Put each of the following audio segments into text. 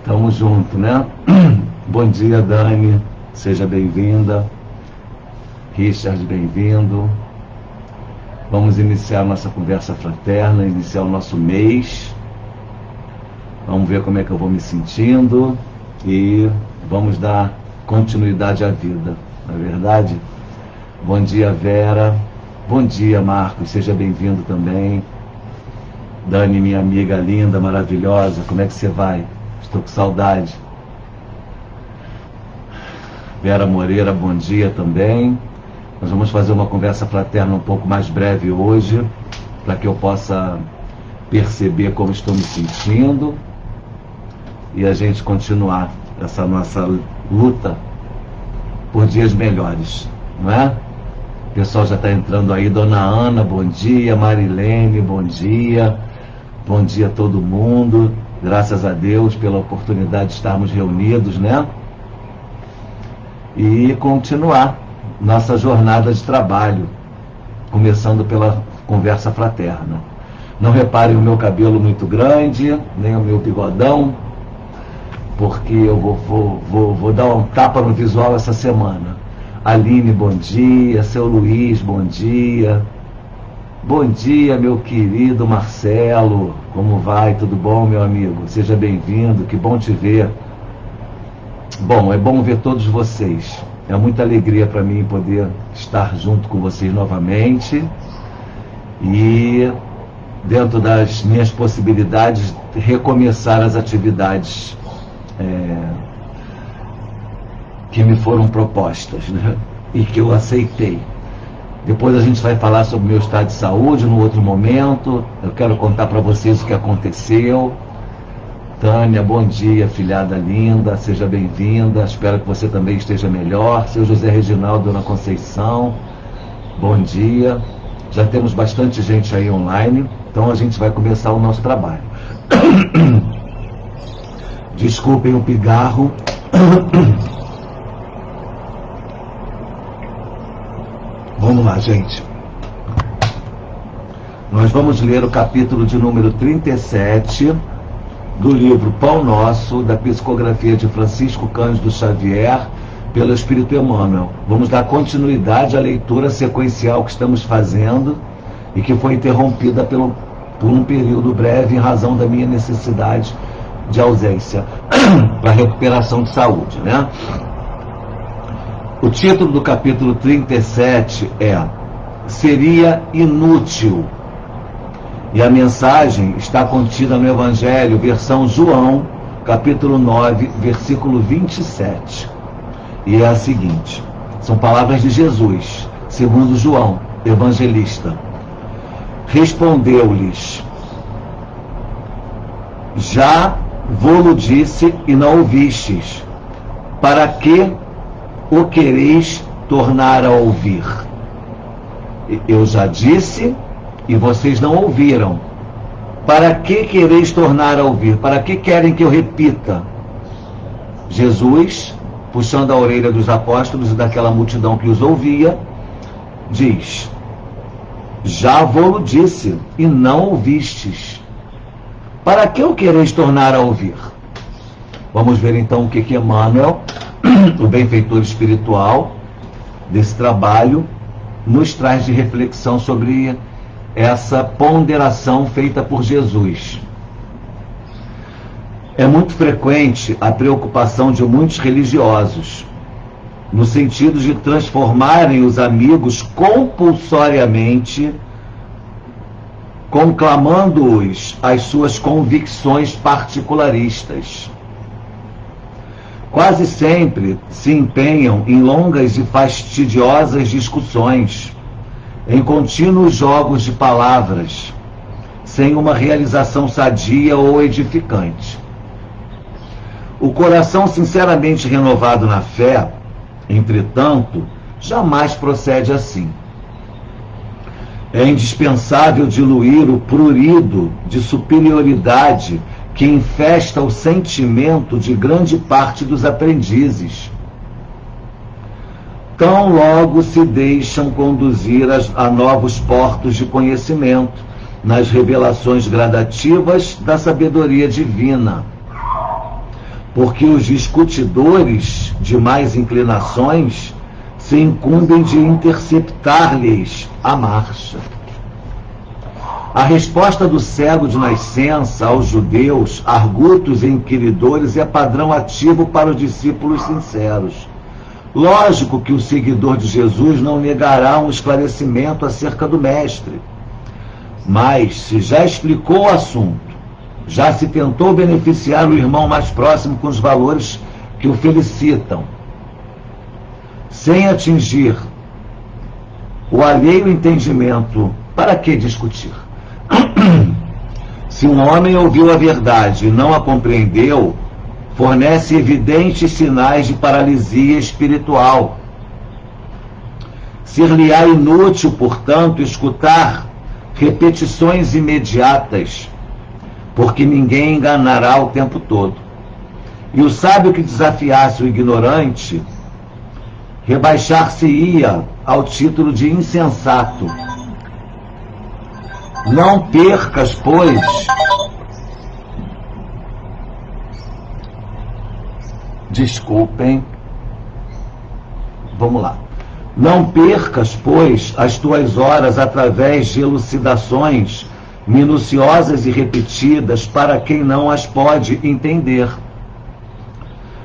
Tamo junto, né? Bom dia, Dani. Seja bem-vinda. Richard, bem-vindo. Vamos iniciar nossa conversa fraterna, iniciar o nosso mês. Vamos ver como é que eu vou me sentindo e vamos dar continuidade à vida, não é verdade? Bom dia, Vera. Bom dia, Marcos. Seja bem-vindo também. Dani, minha amiga linda, maravilhosa, como é que você vai? Estou com saudade. Vera Moreira, bom dia também. Nós vamos fazer uma conversa fraterna um pouco mais breve hoje, para que eu possa perceber como estou me sentindo e a gente continuar essa nossa luta por dias melhores, não é? O pessoal já está entrando aí. Dona Ana, bom dia. Marilene, bom dia. Bom dia a todo mundo. Graças a Deus pela oportunidade de estarmos reunidos, né? E continuar nossa jornada de trabalho, começando pela conversa fraterna. Não reparem o meu cabelo muito grande, nem o meu bigodão, porque eu vou dar um tapa no visual essa semana. Aline, bom dia. Seu Luiz, bom dia. Bom dia, meu querido Marcelo. Como vai? Tudo bom, meu amigo? Seja bem-vindo, que bom te ver. Bom, é bom ver todos vocês. É muita alegria para mim poder estar junto com vocês novamente e, dentro das minhas possibilidades, recomeçar as atividades que me foram propostas, né? E que eu aceitei. Depois a gente vai falar sobre o meu estado de saúde no outro momento. Eu quero contar para vocês o que aconteceu. Tânia, bom dia, filhada linda, seja bem-vinda. Espero que você também esteja melhor. Seu José Reginaldo, Dona Conceição, bom dia. Já temos bastante gente aí online, então a gente vai começar o nosso trabalho. Desculpem o pigarro. Vamos lá, gente. Nós vamos ler o capítulo de número 37 do livro Pão Nosso, da psicografia de Francisco Cândido Xavier, pelo Espírito Emmanuel. Vamos dar continuidade à leitura sequencial que estamos fazendo e que foi interrompida por um período breve em razão da minha necessidade de ausência para recuperação de saúde, né? O título do capítulo 37 é Seria Inútil. E a mensagem está contida no Evangelho, versão João, capítulo 9, versículo 27. E é a seguinte, são palavras de Jesus, segundo João, evangelista. Respondeu-lhes: Já vô-lo disse e não ouvistes. Para que o quereis tornar a ouvir? Eu já disse e vocês não ouviram. Para que quereis tornar a ouvir? Para que querem que eu repita? Jesus, puxando a orelha dos apóstolos e daquela multidão que os ouvia, diz: Já vô-lo disse e não ouvistes. Para que o quereis tornar a ouvir? Vamos ver então o que Emmanuel, o benfeitor espiritual desse trabalho, nos traz de reflexão sobre essa ponderação feita por Jesus. É muito frequente a preocupação de muitos religiosos, no sentido de transformarem os amigos compulsoriamente, conclamando-os às suas convicções particularistas. Quase sempre se empenham em longas e fastidiosas discussões, em contínuos jogos de palavras, sem uma realização sadia ou edificante. O coração sinceramente renovado na fé, entretanto, jamais procede assim. É indispensável diluir o prurido de superioridade que infesta o sentimento de grande parte dos aprendizes. Tão logo se deixam conduzir a novos portos de conhecimento, nas revelações gradativas da sabedoria divina, porque os discutidores de mais inclinações se incumbem de interceptar-lhes a marcha. A resposta do cego de nascença aos judeus, argutos e inquiridores, é padrão ativo para os discípulos sinceros. Lógico que o seguidor de Jesus não negará um esclarecimento acerca do Mestre. Mas, se já explicou o assunto, já se tentou beneficiar o irmão mais próximo com os valores que o felicitam, sem atingir o alheio entendimento, para que discutir? Se um homem ouviu a verdade e não a compreendeu, fornece evidentes sinais de paralisia espiritual. Ser-lhe-á inútil, portanto, escutar repetições imediatas, porque ninguém enganará o tempo todo. E o sábio que desafiasse o ignorante rebaixar-se-ia ao título de insensato. Não percas, pois, desculpem, vamos lá. Não percas, pois, as tuas horas através de elucidações minuciosas e repetidas para quem não as pode entender.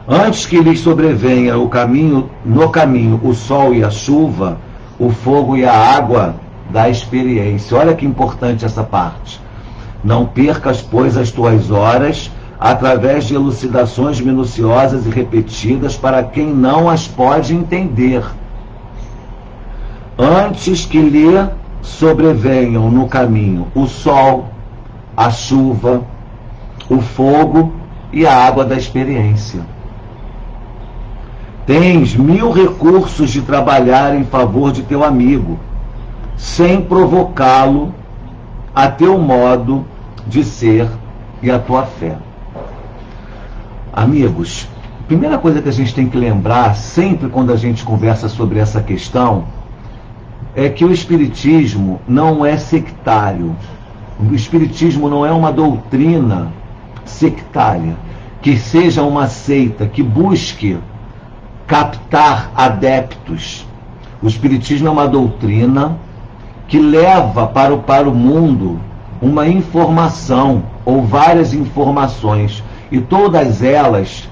Antes que lhes sobrevenha no caminho o sol e a chuva, o fogo e a água da experiência. Olha que importante essa parte. Não percas, pois, as tuas horas através de elucidações minuciosas e repetidas para quem não as pode entender. Antes que lhe sobrevenham no caminho o sol, a chuva, o fogo e a água da experiência. Tens 1000 recursos de trabalhar em favor de teu amigo, sem provocá-lo a teu modo de ser e a tua fé. Amigos, a primeira coisa que a gente tem que lembrar, sempre quando a gente conversa sobre essa questão, é que o Espiritismo não é sectário. O Espiritismo não é uma doutrina sectária, que seja uma seita, que busque captar adeptos. O Espiritismo é uma doutrina que leva para o mundo uma informação ou várias informações, e todas elas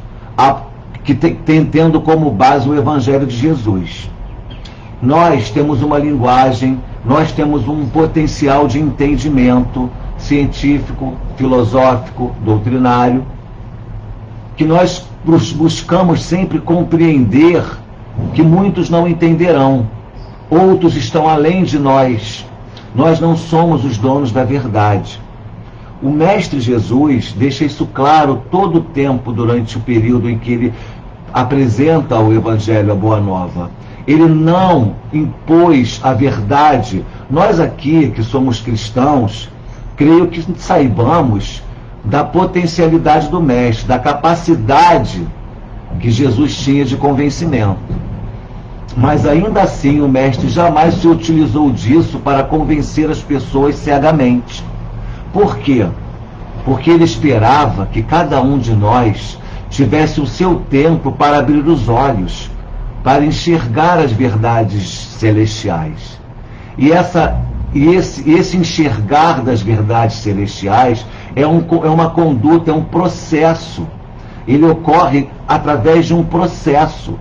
tendo como base o Evangelho de Jesus. Nós temos uma linguagem, nós temos um potencial de entendimento científico, filosófico, doutrinário, que nós buscamos sempre compreender, que muitos não entenderão. Outros estão além de nós. Nós não somos os donos da verdade. O Mestre Jesus deixa isso claro todo o tempo durante o período em que ele apresenta o Evangelho, a Boa Nova. Ele não impôs a verdade. Nós aqui, que somos cristãos, creio que saibamos da potencialidade do Mestre, da capacidade que Jesus tinha de convencimento. Mas ainda assim o Mestre jamais se utilizou disso para convencer as pessoas cegamente. Por quê? Porque ele esperava que cada um de nós tivesse o seu tempo para abrir os olhos, para enxergar as verdades celestiais. E esse enxergar das verdades celestiais é uma conduta, é um processo. Ele ocorre através de um processo.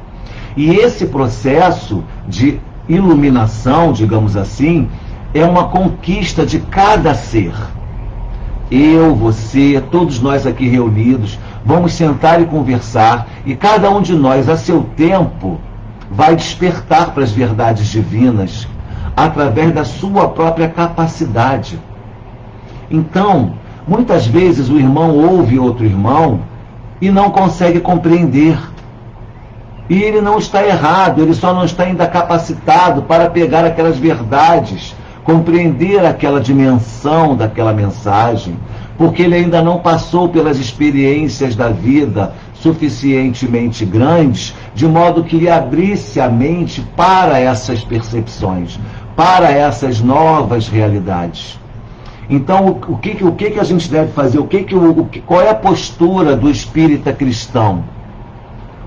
E esse processo de iluminação, digamos assim, é uma conquista de cada ser. Eu, você, todos nós aqui reunidos, vamos sentar e conversar, e cada um de nós, a seu tempo, vai despertar para as verdades divinas através da sua própria capacidade. Então, muitas vezes o irmão ouve outro irmão e não consegue compreender. E ele não está errado, ele só não está ainda capacitado para pegar aquelas verdades, compreender aquela dimensão daquela mensagem, porque ele ainda não passou pelas experiências da vida suficientemente grandes, de modo que lhe abrisse a mente para essas percepções, para essas novas realidades. Então, o que a gente deve fazer? Qual é a postura do espírita cristão?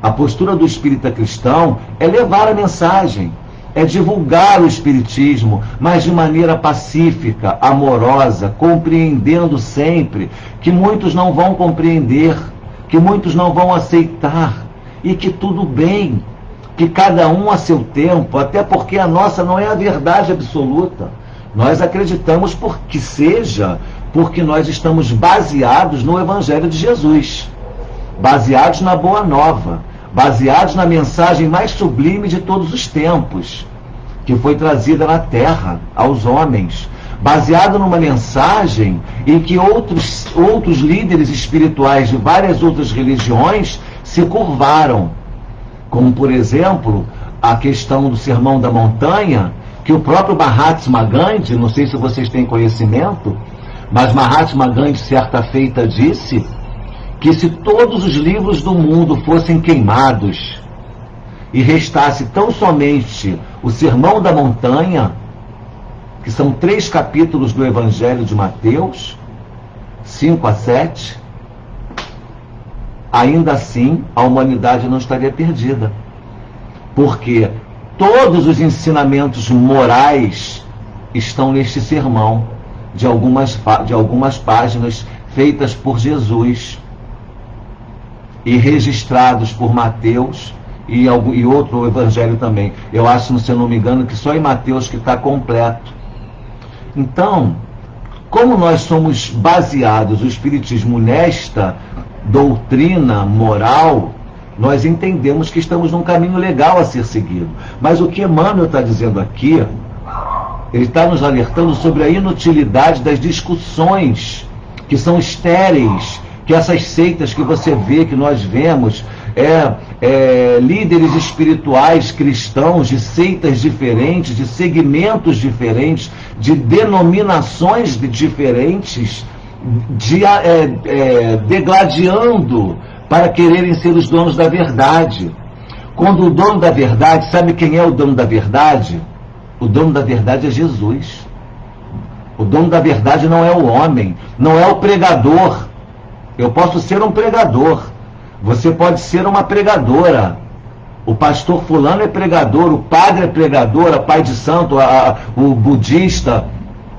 A postura do espírita cristão é levar a mensagem, é divulgar o espiritismo, mas de maneira pacífica, amorosa, compreendendo sempre que muitos não vão compreender, que muitos não vão aceitar, e que tudo bem, que cada um a seu tempo, até porque a nossa não é a verdade absoluta. Nós acreditamos porque nós estamos baseados no Evangelho de Jesus, baseados na Boa Nova, baseados na mensagem mais sublime de todos os tempos, que foi trazida na Terra, aos homens, baseado numa mensagem em que outros líderes espirituais de várias outras religiões se curvaram, como, por exemplo, a questão do Sermão da Montanha, que o próprio Mahatma Gandhi, não sei se vocês têm conhecimento, mas Mahatma Gandhi, certa feita, disse que se todos os livros do mundo fossem queimados e restasse tão somente o Sermão da Montanha, que são 3 capítulos do Evangelho de Mateus, 5 a 7, ainda assim a humanidade não estaria perdida. Porque todos os ensinamentos morais estão neste sermão, de algumas páginas feitas por Jesus e registrados por Mateus e outro evangelho também. Eu acho, se eu não me engano, que só em Mateus que está completo. Então, como nós somos baseados, o Espiritismo, nesta doutrina moral, nós entendemos que estamos num caminho legal a ser seguido. Mas o que Emmanuel está dizendo aqui, ele está nos alertando sobre a inutilidade das discussões que são estéreis, que essas seitas que você vê, que nós vemos, líderes espirituais cristãos de seitas diferentes, de segmentos diferentes, de denominações diferentes, degladiando para quererem ser os donos da verdade. Quando o dono da verdade, sabe quem é o dono da verdade? O dono da verdade é Jesus. O dono da verdade não é o homem, não é o pregador. Eu posso ser um pregador, você pode ser uma pregadora. O pastor fulano é pregador, o padre é pregador, a pai de santo, o budista,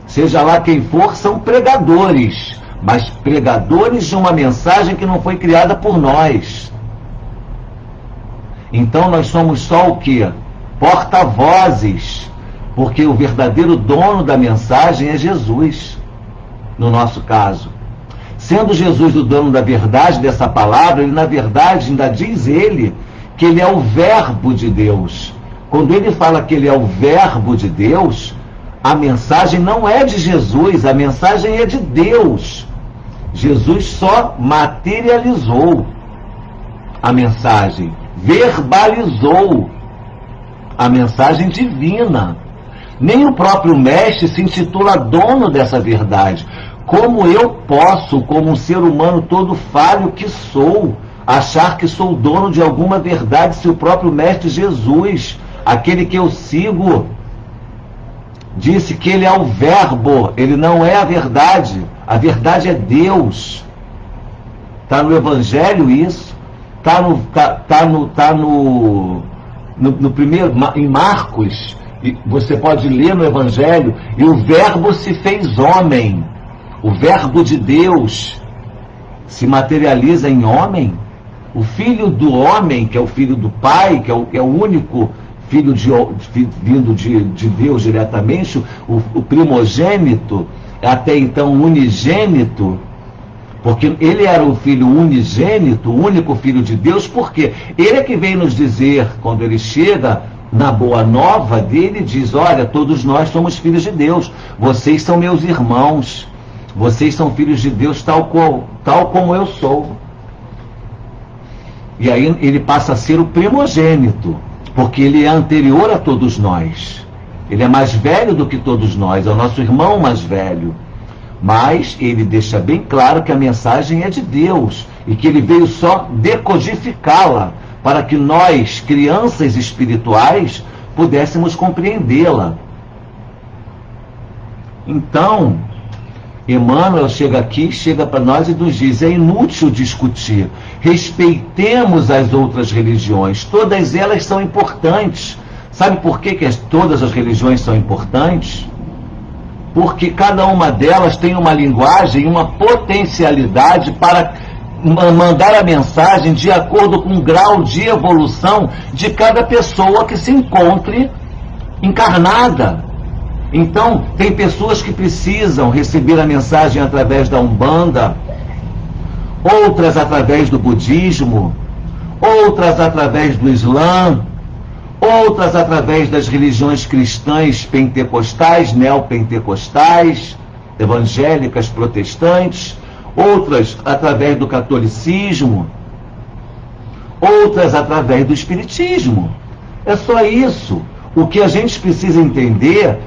seja lá quem for, são pregadores, mas pregadores de uma mensagem que não foi criada por nós. Então nós somos só o quê? Porta-vozes, porque o verdadeiro dono da mensagem é Jesus, no nosso caso. Sendo Jesus o dono da verdade dessa palavra, ele na verdade ainda diz ele que ele é o verbo de Deus. Quando ele fala que ele é o verbo de Deus, a mensagem não é de Jesus, a mensagem é de Deus. Jesus só materializou a mensagem, verbalizou a mensagem divina. Nem o próprio mestre se intitula dono dessa verdade. Como eu posso, como um ser humano todo falho que sou, achar que sou dono de alguma verdade se o próprio mestre Jesus, aquele que eu sigo, disse que ele é o verbo, ele não é a verdade é Deus. Está no Evangelho isso, está no primeiro, em Marcos, você pode ler no Evangelho, e o verbo se fez homem. O verbo de Deus se materializa em homem. O filho do homem, que é o filho do Pai, que é o único filho vindo de Deus diretamente, o primogênito, até então unigênito, porque ele era o filho unigênito, o único filho de Deus, porque ele é que vem nos dizer, quando ele chega na boa nova dele, diz: olha, todos nós somos filhos de Deus, vocês são meus irmãos, vocês são filhos de Deus tal como eu sou. E aí ele passa a ser o primogênito, porque ele é anterior a todos nós. Ele é mais velho do que todos nós, é o nosso irmão mais velho. Mas ele deixa bem claro que a mensagem é de Deus e que ele veio só decodificá-la para que nós, crianças espirituais, pudéssemos compreendê-la. Então, Emmanuel chega aqui, chega para nós e nos diz: é inútil discutir, respeitemos as outras religiões, todas elas são importantes. Sabe por que todas as religiões são importantes? Porque cada uma delas tem uma linguagem, uma potencialidade para mandar a mensagem de acordo com o grau de evolução de cada pessoa que se encontre encarnada. Então, tem pessoas que precisam receber a mensagem através da Umbanda, outras através do budismo, outras através do Islã, outras através das religiões cristãs pentecostais, neopentecostais, evangélicas, protestantes, outras através do catolicismo, outras através do espiritismo. É só isso. O que a gente precisa entender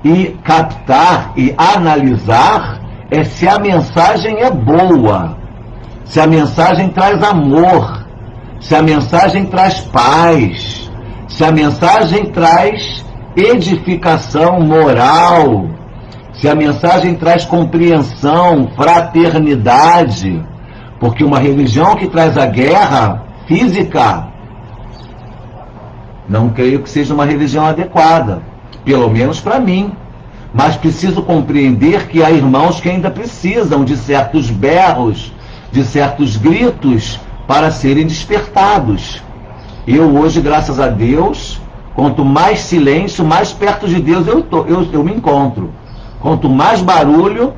e captar e analisar é se a mensagem é boa, se a mensagem traz amor, se a mensagem traz paz, se a mensagem traz edificação moral, se a mensagem traz compreensão, fraternidade, porque uma religião que traz a guerra física, não creio que seja uma religião adequada, pelo menos para mim. Mas preciso compreender que há irmãos que ainda precisam de certos berros, de certos gritos para serem despertados. Eu hoje, graças a Deus, quanto mais silêncio, mais perto de Deus eu me encontro. Quanto mais barulho,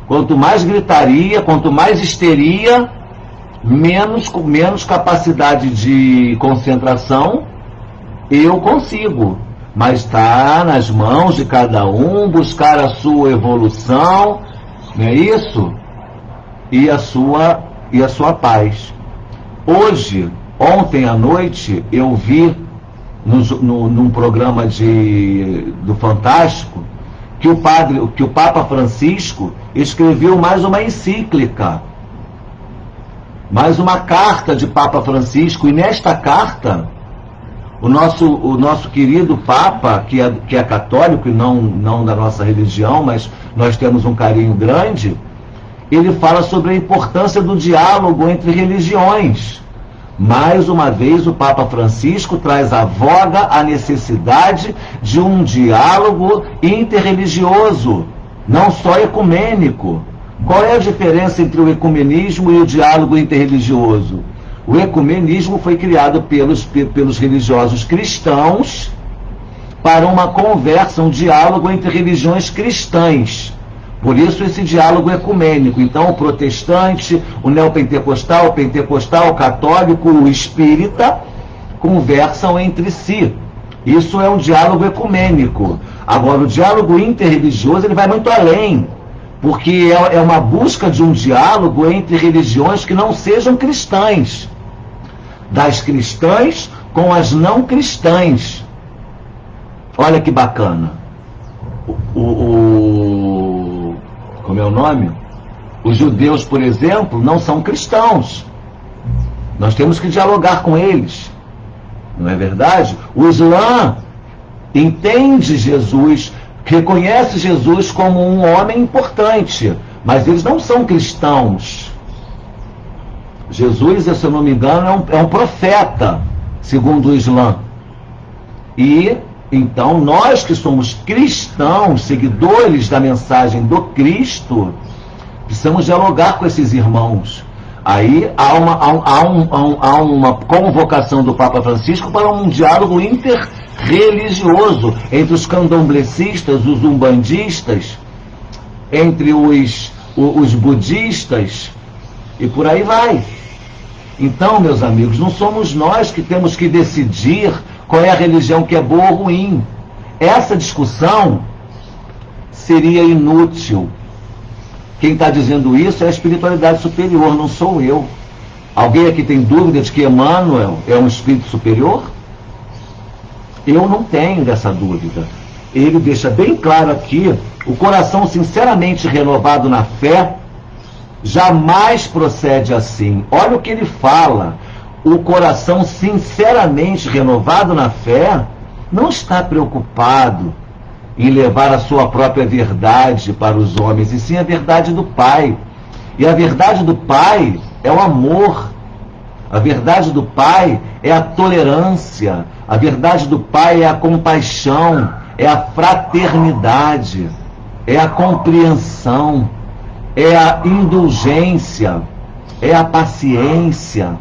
quanto mais gritaria, quanto mais histeria, menos capacidade de concentração eu consigo. Mas está nas mãos de cada um buscar a sua evolução, não é isso? E a sua paz. Hoje, ontem à noite, eu vi num programa do Fantástico que o Papa Francisco escreveu mais uma encíclica, mais uma carta de Papa Francisco, e nesta carta o nosso querido Papa, que é católico e não da nossa religião, mas nós temos um carinho grande, ele fala sobre a importância do diálogo entre religiões. Mais uma vez, o Papa Francisco traz à voga a necessidade de um diálogo interreligioso, não só ecumênico. Qual é a diferença entre o ecumenismo e o diálogo interreligioso? O ecumenismo foi criado pelos religiosos cristãos para uma conversa, um diálogo entre religiões cristãs. Por isso esse diálogo ecumênico. Então o protestante, o neopentecostal, o pentecostal, o católico, o espírita conversam entre si. Isso é um diálogo ecumênico. Agora o diálogo interreligioso ele vai muito além, porque é uma busca de um diálogo entre religiões que não sejam cristãs, das cristãs com as não cristãs. Olha que bacana. Como é o nome? Os judeus, por exemplo, não são cristãos. Nós temos que dialogar com eles. Não é verdade? O Islã entende Jesus, reconhece Jesus como um homem importante, mas eles não são cristãos. Jesus, se eu não me engano, é um profeta, segundo o Islã. E então nós que somos cristãos, seguidores da mensagem do Cristo, precisamos dialogar com esses irmãos. Aí há uma convocação do Papa Francisco para um diálogo interreligioso entre os candomblecistas, os umbandistas, entre os budistas, e por aí vai. Então, meus amigos, não somos nós que temos que decidir qual é a religião que é boa ou ruim. Essa discussão seria inútil. Quem está dizendo isso é a espiritualidade superior, não sou eu. Alguém aqui tem dúvida de que Emmanuel é um espírito superior? Eu não tenho dessa dúvida. Ele deixa bem claro aqui: o coração sinceramente renovado na fé jamais procede assim. Olha o que ele fala. O coração sinceramente renovado na fé não está preocupado em levar a sua própria verdade para os homens, e sim a verdade do Pai. E a verdade do Pai é o amor. A verdade do Pai é a tolerância. A verdade do Pai é a compaixão, é a fraternidade, é a compreensão, é a indulgência, é a paciência,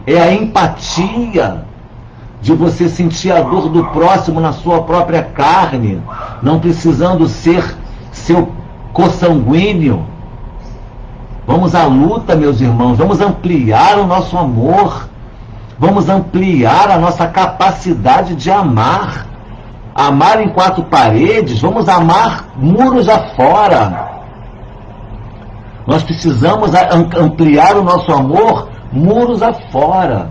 é a empatia, de você sentir a dor do próximo na sua própria carne, não precisando ser seu consanguíneo. Vamos à luta, meus irmãos, vamos ampliar o nosso amor, vamos ampliar a nossa capacidade de amar. Amar em quatro paredes, vamos amar muros afora. Nós precisamos ampliar o nosso amor muros afora,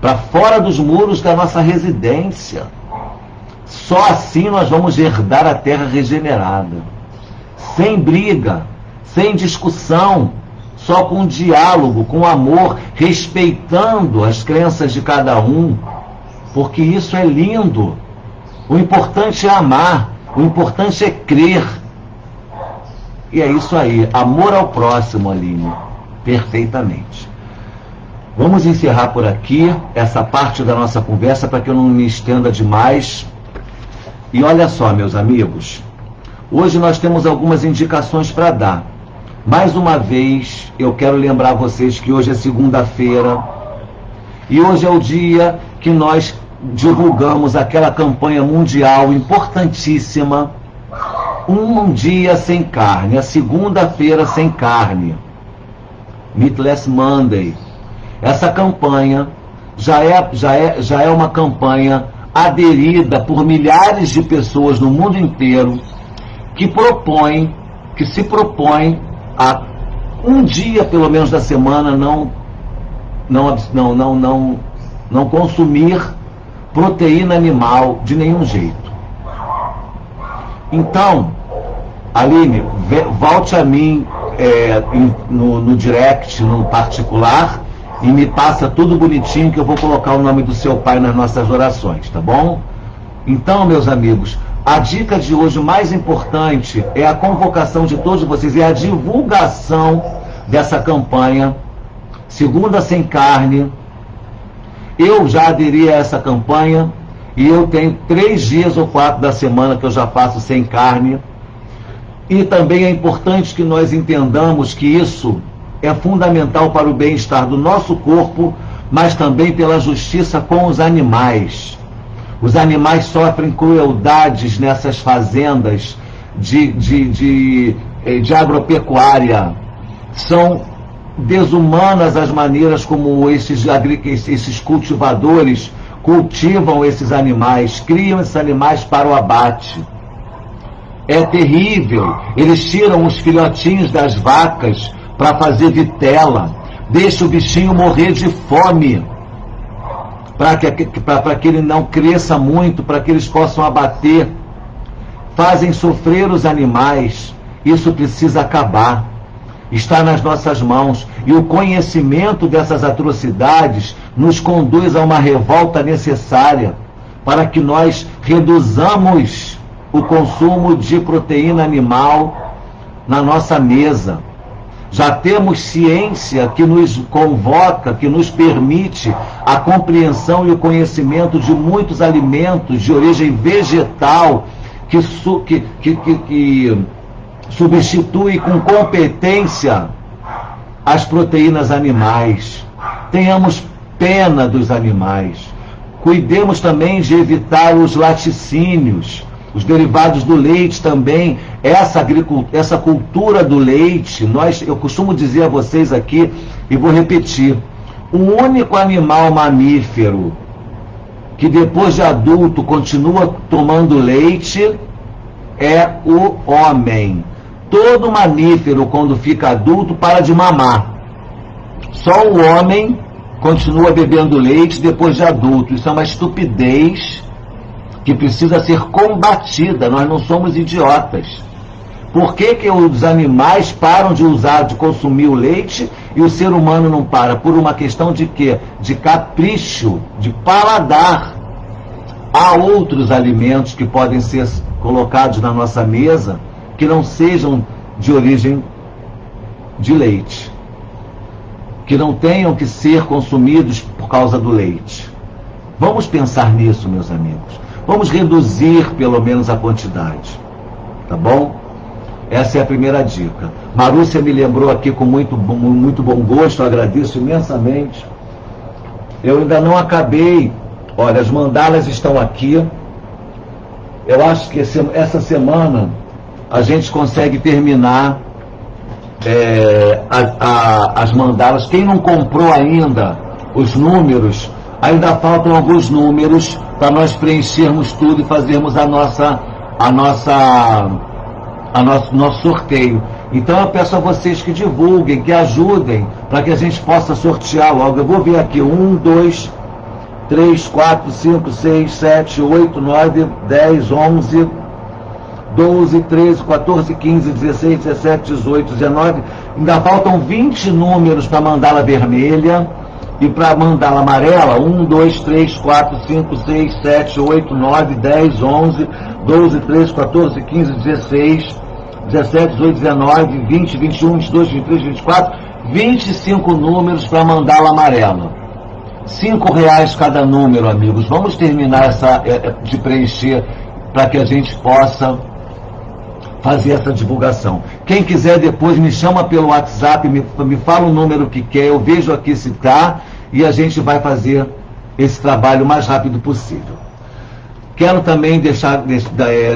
para fora dos muros da nossa residência. Só assim nós vamos herdar a terra regenerada, sem briga, sem discussão, só com diálogo, com amor, respeitando as crenças de cada um, porque isso é lindo. O importante é amar, o importante é crer. E é isso aí, amor ao próximo, Aline, perfeitamente. Vamos encerrar por aqui essa parte da nossa conversa para que eu não me estenda demais. E olha só, meus amigos, hoje nós temos algumas indicações para dar. Mais uma vez, eu quero lembrar vocês que hoje é segunda-feira e hoje é o dia que nós divulgamos aquela campanha mundial importantíssima, Um Dia Sem Carne, a segunda-feira sem carne, Meatless Monday. Essa campanha já é uma campanha aderida por milhares de pessoas no mundo inteiro que se propõe a um dia pelo menos da semana não consumir proteína animal de nenhum jeito. Então, Aline, volte a mim no direct, no particular, e me passa tudo bonitinho que eu vou colocar o nome do seu pai nas nossas orações, tá bom? Então, meus amigos, a dica de hoje mais importante é a convocação de todos vocês, é a divulgação dessa campanha, Segunda Sem Carne. Eu já aderi a essa campanha e eu tenho 3 dias ou 4 da semana que eu já faço sem carne. E também é importante que nós entendamos que isso é fundamental para o bem-estar do nosso corpo, mas também pela justiça com os animais. Os animais sofrem crueldades nessas fazendas de agropecuária. São desumanas as maneiras como esses cultivadores cultivam esses animais, criam esses animais para o abate. É terrível. Eles tiram os filhotinhos das vacas para fazer vitela, deixa o bichinho morrer de fome, para que ele não cresça muito, para que eles possam abater. Fazem sofrer os animais. Isso precisa acabar. Está nas nossas mãos. E o conhecimento dessas atrocidades nos conduz a uma revolta necessária para que nós reduzamos o consumo de proteína animal na nossa mesa. Já temos ciência que nos convoca, que nos permite a compreensão e o conhecimento de muitos alimentos de origem vegetal que substitui com competência as proteínas animais. Tenhamos pena dos animais. Cuidemos também de evitar os laticínios, os derivados do leite também, essa cultura do leite. Eu costumo dizer a vocês aqui, e vou repetir, o único animal mamífero que depois de adulto continua tomando leite é o homem. Todo mamífero, quando fica adulto, para de mamar. Só o homem continua bebendo leite depois de adulto. Isso é uma estupidez que precisa ser combatida. Nós não somos idiotas. Por que os animais param de consumir o leite e o ser humano não para? Por uma questão de quê? De capricho, de paladar. há outros alimentos que podem ser colocados na nossa mesa que não sejam de origem de leite, que não tenham que ser consumidos por causa do leite. Vamos pensar nisso, meus amigos. Vamos reduzir pelo menos a quantidade, tá bom? Essa é a primeira dica. Marúcia me lembrou aqui com muito bom gosto, eu agradeço imensamente. Eu ainda não acabei. Olha, as mandalas estão aqui. Eu acho que essa semana a gente consegue terminar as mandalas. Quem não comprou ainda os números, ainda faltam alguns números para nós preenchermos tudo e fazermos nosso sorteio. Então eu peço a vocês que divulguem, que ajudem, para que a gente possa sortear logo. Eu vou ver aqui: 1, 2, 3, 4, 5, 6, 7, 8, 9, 10, 11, 12, 13, 14, 15, 16, 17, 18, 19. Ainda faltam 20 números para mandala vermelha. E para mandala amarela: 1, 2, 3, 4, 5, 6, 7, 8, 9, 10, 11, 12, 13, 14, 15, 16, 17, 18, 19, 20, 21, 22, 23, 24, 25 números para mandala amarela. R$5 cada número, amigos. Vamos terminar de preencher para que a gente possa fazer essa divulgação. Quem quiser depois me chama pelo WhatsApp, me fala o número que quer, eu vejo aqui se tá, e a gente vai fazer esse trabalho o mais rápido possível. Quero também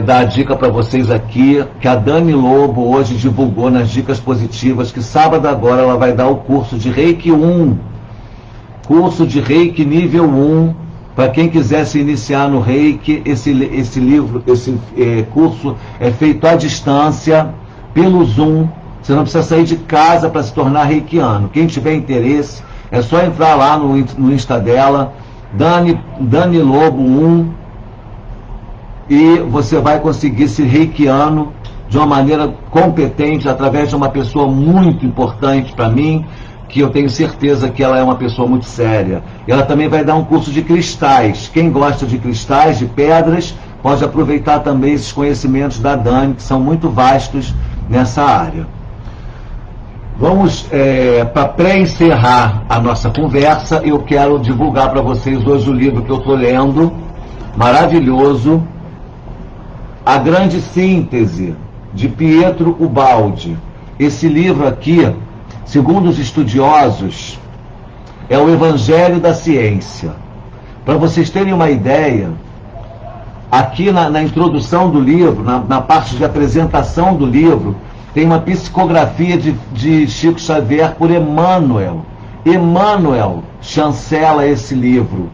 dar a dica para vocês aqui, que a Dani Lobo hoje divulgou nas Dicas Positivas, que sábado agora ela vai dar o curso de Reiki 1, curso de Reiki nível 1, para quem quiser se iniciar no Reiki. Esse curso é feito à distância, pelo Zoom. Você não precisa sair de casa para se tornar reikiano. Quem tiver interesse, é só entrar lá no Insta dela, Dani Lobo 1, e você vai conseguir ser reikiano de uma maneira competente, através de uma pessoa muito importante para mim, que eu tenho certeza que ela é uma pessoa muito séria. E ela também vai dar um curso de cristais. Quem gosta de cristais, de pedras, pode aproveitar também esses conhecimentos da Dani, que são muito vastos nessa área. Vamos, para pré-encerrar a nossa conversa, eu quero divulgar para vocês hoje o livro que eu estou lendo, maravilhoso, A Grande Síntese, de Pietro Ubaldi. Esse livro aqui, segundo os estudiosos, é o Evangelho da Ciência. Para vocês terem uma ideia, aqui na introdução do livro, na parte de apresentação do livro, tem uma psicografia de Chico Xavier por Emmanuel. Emmanuel chancela esse livro.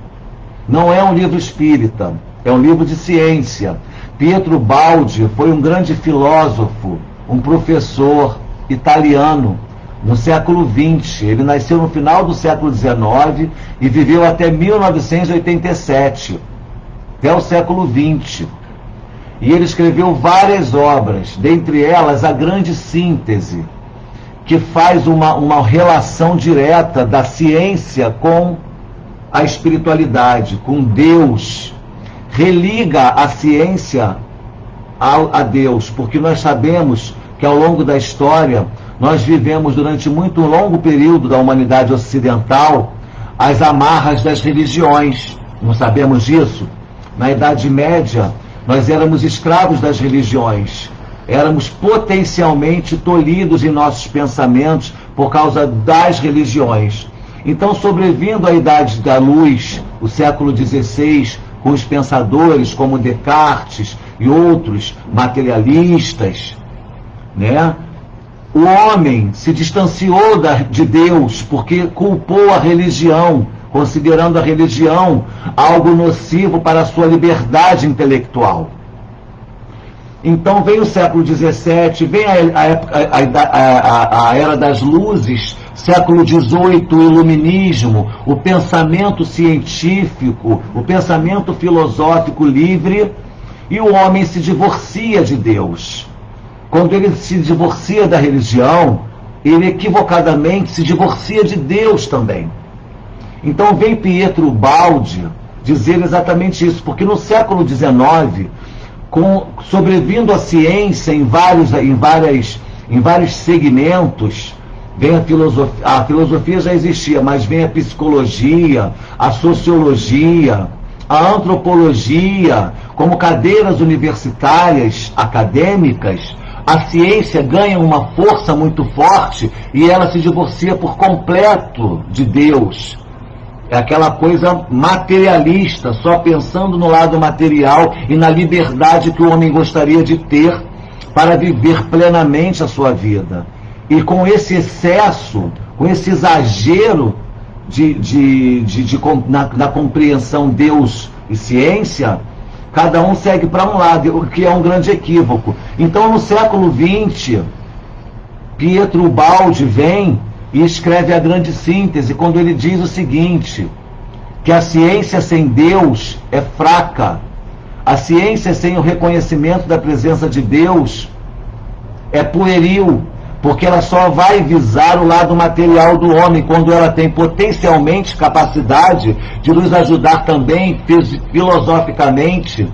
Não é um livro espírita, é um livro de ciência. Pietro Ubaldi foi um grande filósofo, um professor italiano, no século XX. Ele nasceu no final do século XIX e viveu até 1987, até o século XX. E ele escreveu várias obras, dentre elas A Grande Síntese, que faz uma relação direta da ciência com a espiritualidade, com Deus. Religa a ciência a Deus, porque nós sabemos que ao longo da história nós vivemos durante muito longo período da humanidade ocidental as amarras das religiões. Não sabemos disso? Na Idade Média, nós éramos escravos das religiões. Éramos potencialmente tolhidos em nossos pensamentos por causa das religiões. Então, sobrevindo à Idade da Luz, o século XVI, com os pensadores como Descartes e outros materialistas, né? O homem se distanciou de Deus porque culpou a religião, considerando a religião algo nocivo para a sua liberdade intelectual. Então vem o século XVII, vem a Era das Luzes, século XVIII, o Iluminismo, o pensamento científico, o pensamento filosófico livre, e o homem se divorcia de Deus. Quando ele se divorcia da religião, ele equivocadamente se divorcia de Deus também. Então vem Pietro Ubaldi dizer exatamente isso, porque no século XIX, sobrevindo a ciência em vários segmentos, vem a filosofia já existia, mas vem a psicologia, a sociologia, a antropologia, como cadeiras universitárias, acadêmicas. A ciência ganha uma força muito forte e ela se divorcia por completo de Deus. É aquela coisa materialista, só pensando no lado material e na liberdade que o homem gostaria de ter para viver plenamente a sua vida. E com esse excesso, com esse exagero na compreensão Deus e ciência, cada um segue para um lado, o que é um grande equívoco. Então, no século XX, Pietro Ubaldi vem e escreve a grande síntese, quando ele diz o seguinte, que a ciência sem Deus é fraca, a ciência sem o reconhecimento da presença de Deus é pueril, porque ela só vai visar o lado material do homem, quando ela tem potencialmente capacidade de nos ajudar também, filosoficamente,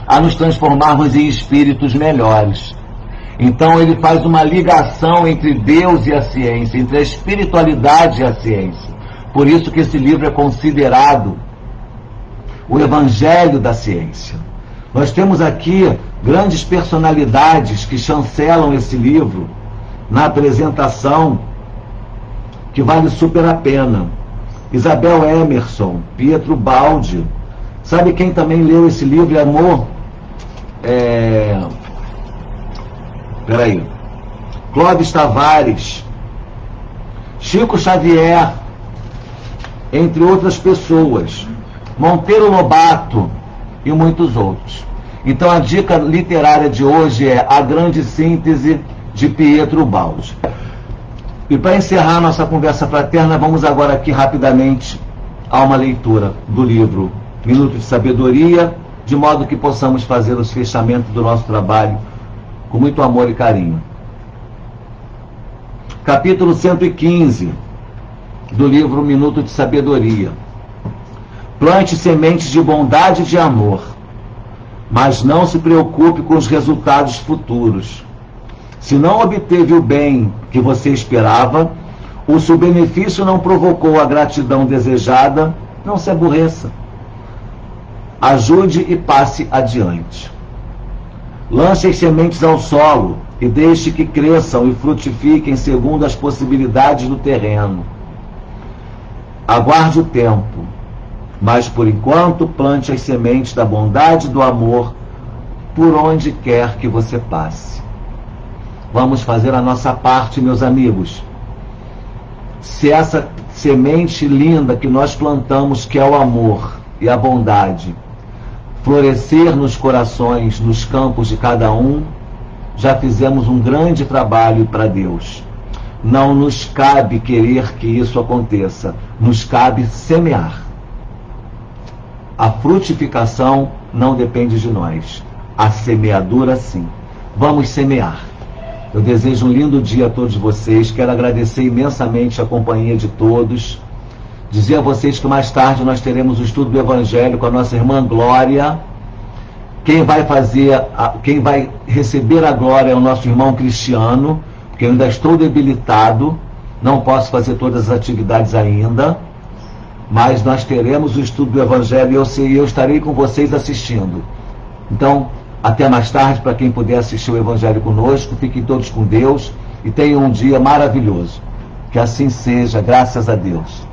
a nos transformarmos em espíritos melhores. Então ele faz uma ligação entre Deus e a ciência, entre a espiritualidade e a ciência. Por isso que esse livro é considerado o evangelho da ciência. Nós temos aqui grandes personalidades que chancelam esse livro na apresentação, que vale super a pena. Isabel Emerson, Pietro Ubaldi. Sabe quem também leu esse livro e amou? Clóvis Tavares, Chico Xavier, entre outras pessoas, Monteiro Lobato e muitos outros. Então a dica literária de hoje é A Grande Síntese, de Pietro Ubaldi. E para encerrar nossa conversa fraterna, vamos agora aqui rapidamente a uma leitura do livro Minuto de Sabedoria, de modo que possamos fazer os fechamentos do nosso trabalho com muito amor e carinho. Capítulo 115 do livro Minuto de Sabedoria. Plante sementes de bondade e de amor, mas não se preocupe com os resultados futuros. Se não obteve o bem que você esperava, ou se o benefício não provocou a gratidão desejada, não se aborreça. Ajude e passe adiante. Lance as sementes ao solo e deixe que cresçam e frutifiquem segundo as possibilidades do terreno. Aguarde o tempo, mas por enquanto plante as sementes da bondade e do amor por onde quer que você passe. Vamos fazer a nossa parte, meus amigos. Se essa semente linda que nós plantamos, que é o amor e a bondade, florescer nos corações, nos campos de cada um, já fizemos um grande trabalho para Deus. Não nos cabe querer que isso aconteça, nos cabe semear. A frutificação não depende de nós, a semeadura sim. Vamos semear. Eu desejo um lindo dia a todos vocês, quero agradecer imensamente a companhia de todos, dizer a vocês que mais tarde nós teremos o estudo do Evangelho com a nossa irmã Glória. Quem vai receber a glória é o nosso irmão Cristiano, porque eu ainda estou debilitado, não posso fazer todas as atividades ainda, mas nós teremos o estudo do Evangelho e eu estarei com vocês assistindo. Então, até mais tarde, para quem puder assistir o Evangelho conosco. Fiquem todos com Deus e tenham um dia maravilhoso. Que assim seja, graças a Deus.